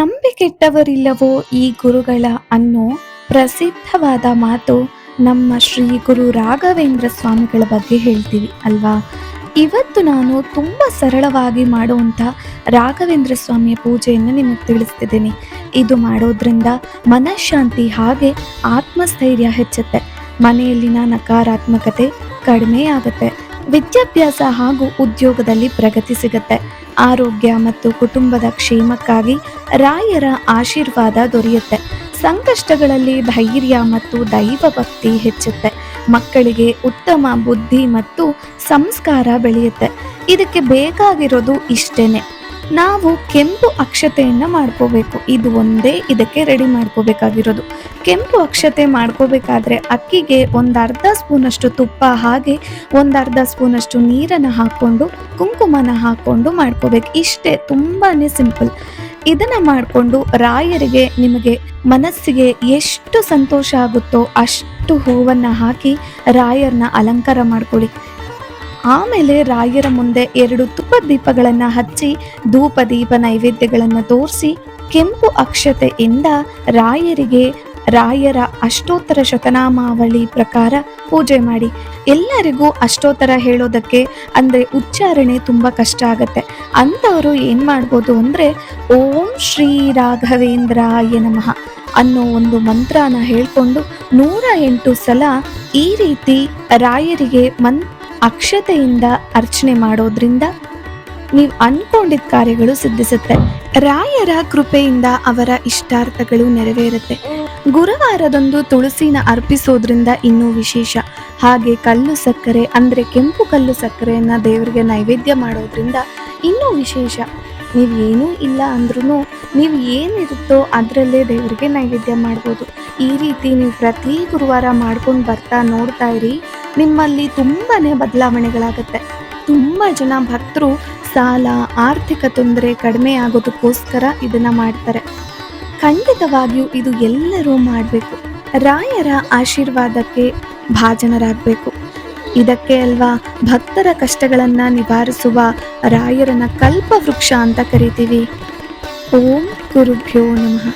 ನಂಬಿಕೆಟ್ಟವರಿಲ್ಲವೋ ಈ ಗುರುಗಳ ಅನ್ನೋ ಪ್ರಸಿದ್ಧವಾದ ಮಾತು ನಮ್ಮ ಶ್ರೀ ಗುರು ರಾಘವೇಂದ್ರ ಸ್ವಾಮಿಗಳ ಬಗ್ಗೆ ಹೇಳ್ತೀವಿ ಅಲ್ವಾ. ಇವತ್ತು ನಾನು ತುಂಬ ಸರಳವಾಗಿ ಮಾಡುವಂಥ ರಾಘವೇಂದ್ರ ಸ್ವಾಮಿಯ ಪೂಜೆಯನ್ನು ನಿಮಗೆ ತಿಳಿಸ್ತಿದ್ದೀನಿ. ಇದು ಮಾಡೋದ್ರಿಂದ ಮನಃಶಾಂತಿ ಹಾಗೆ ಆತ್ಮಸ್ಥೈರ್ಯ ಹೆಚ್ಚುತ್ತೆ, ಮನೆಯಲ್ಲಿನ ನಕಾರಾತ್ಮಕತೆ ಕಡಿಮೆ ಆಗುತ್ತೆ, ವಿದ್ಯಾಭ್ಯಾಸ ಹಾಗೂ ಉದ್ಯೋಗದಲ್ಲಿ ಪ್ರಗತಿ ಸಿಗುತ್ತೆ, ಆರೋಗ್ಯ ಮತ್ತು ಕುಟುಂಬದ ಕ್ಷೇಮಕ್ಕಾಗಿ ರಾಯರ ಆಶೀರ್ವಾದ ದೊರೆಯುತ್ತೆ, ಸಂಕಷ್ಟಗಳಲ್ಲಿ ಧೈರ್ಯ ಮತ್ತು ದೈವ ಭಕ್ತಿ ಹೆಚ್ಚುತ್ತೆ, ಮಕ್ಕಳಿಗೆ ಉತ್ತಮ ಬುದ್ಧಿ ಮತ್ತು ಸಂಸ್ಕಾರ ಬೆಳೆಯುತ್ತೆ. ಇದಕ್ಕೆ ಬೇಕಾಗಿರೋದು ಇಷ್ಟೇನೆ, ನಾವು ಕೆಂಪು ಅಕ್ಷತೆಯನ್ನು ಮಾಡ್ಕೋಬೇಕು. ಇದು ಒಂದೇ ಇದಕ್ಕೆ ರೆಡಿ ಮಾಡ್ಕೋಬೇಕಾಗಿರೋದು. ಕೆಂಪು ಅಕ್ಷತೆ ಮಾಡ್ಕೋಬೇಕಾದ್ರೆ ಅಕ್ಕಿಗೆ ಒಂದು ಅರ್ಧ ಸ್ಪೂನಷ್ಟು ತುಪ್ಪ ಹಾಗೆ ಒಂದು ಅರ್ಧ ಸ್ಪೂನಷ್ಟು ನೀರನ್ನು ಹಾಕ್ಕೊಂಡು ಕುಂಕುಮನ ಹಾಕ್ಕೊಂಡು ಮಾಡ್ಕೋಬೇಕು. ಇಷ್ಟೇ, ತುಂಬಾ ಸಿಂಪಲ್. ಇದನ್ನ ಮಾಡಿಕೊಂಡು ರಾಯರಿಗೆ ನಿಮಗೆ ಮನಸ್ಸಿಗೆ ಎಷ್ಟು ಸಂತೋಷ ಆಗುತ್ತೋ ಅಷ್ಟು ಹೂವನ್ನು ಹಾಕಿ ರಾಯರನ್ನ ಅಲಂಕಾರ ಮಾಡ್ಕೊಳ್ಳಿ. ಆಮೇಲೆ ರಾಯರ ಮುಂದೆ 2 ತುಪ್ಪದ ದೀಪಗಳನ್ನು ಹಚ್ಚಿ ಧೂಪ ದೀಪ ನೈವೇದ್ಯಗಳನ್ನು ತೋರಿಸಿ ಕೆಂಪು ಅಕ್ಷತೆಯಿಂದ ರಾಯರ ಅಷ್ಟೋತ್ತರ ಶತನಾಮಾವಳಿ ಪ್ರಕಾರ ಪೂಜೆ ಮಾಡಿ. ಎಲ್ಲರಿಗೂ ಅಷ್ಟೋತ್ತರ ಹೇಳೋದಕ್ಕೆ ಅಂದರೆ ಉಚ್ಚಾರಣೆ ತುಂಬ ಕಷ್ಟ ಆಗುತ್ತೆ. ಅಂಥವರು ಏನು ಮಾಡ್ಬೋದು ಅಂದರೆ ಓಂ ಶ್ರೀ ರಾಘವೇಂದ್ರಾಯ ನಮಃ ಅನ್ನೋ ಒಂದು ಮಂತ್ರನ ಹೇಳ್ಕೊಂಡು 108 ಸಲ ಈ ರೀತಿ ರಾಯರಿಗೆ ಅಕ್ಷತೆಯಿಂದ ಅರ್ಚನೆ ಮಾಡೋದ್ರಿಂದ ನೀವು ಅನ್ಕೊಂಡಿದ್ದ ಕಾರ್ಯಗಳು ಸಿದ್ಧಿಸುತ್ತೆ. ರಾಯರ ಕೃಪೆಯಿಂದ ಅವರ ಇಷ್ಟಾರ್ಥಗಳು ನೆರವೇರುತ್ತೆ. ಗುರುವಾರದಂದು ತುಳಸಿನ ಅರ್ಪಿಸೋದ್ರಿಂದ ಇನ್ನೂ ವಿಶೇಷ. ಹಾಗೆ ಕಲ್ಲು ಸಕ್ಕರೆ ಅಂದರೆ ಕೆಂಪು ಕಲ್ಲು ಸಕ್ಕರೆಯನ್ನು ದೇವರಿಗೆ ನೈವೇದ್ಯ ಮಾಡೋದ್ರಿಂದ ಇನ್ನೂ ವಿಶೇಷ. ನೀವು ಏನೂ ಇಲ್ಲ ಅಂದ್ರೂ ನೀವು ಏನಿರುತ್ತೋ ಅದರಲ್ಲೇ ದೇವರಿಗೆ ನೈವೇದ್ಯ ಮಾಡ್ಬೋದು. ಈ ರೀತಿ ನೀವು ಪ್ರತಿ ಗುರುವಾರ ಮಾಡ್ಕೊಂಡು ನೋಡ್ತಾ ಇರಿ, ನಿಮ್ಮಲ್ಲಿ ತುಂಬಾ ಬದಲಾವಣೆಗಳಾಗುತ್ತೆ. ತುಂಬ ಜನ ಭಕ್ತರು ಸಾಲ ಆರ್ಥಿಕ ತೊಂದರೆ ಕಡಿಮೆ ಆಗೋದಕ್ಕೋಸ್ಕರ ಇದನ್ನು ಮಾಡ್ತಾರೆ. ಖಂಡಿತವಾಗಿಯೂ ಇದು ಎಲ್ಲರೂ ಮಾಡಬೇಕು. ರಾಯರ ಆಶೀರ್ವಾದಕ್ಕೆ ಭಾಜನರಾಗಬೇಕು. ಇದಕ್ಕೆ ಅಲ್ವಾ ಭಕ್ತರ ಕಷ್ಟಗಳನ್ನು ನಿವಾರಿಸುವ ರಾಯರನ್ನ ಕಲ್ಪವೃಕ್ಷ ಅಂತ ಕರಿತೀವಿ. ಓಂ ಗುರುಭ್ಯೋ ನಮಃ.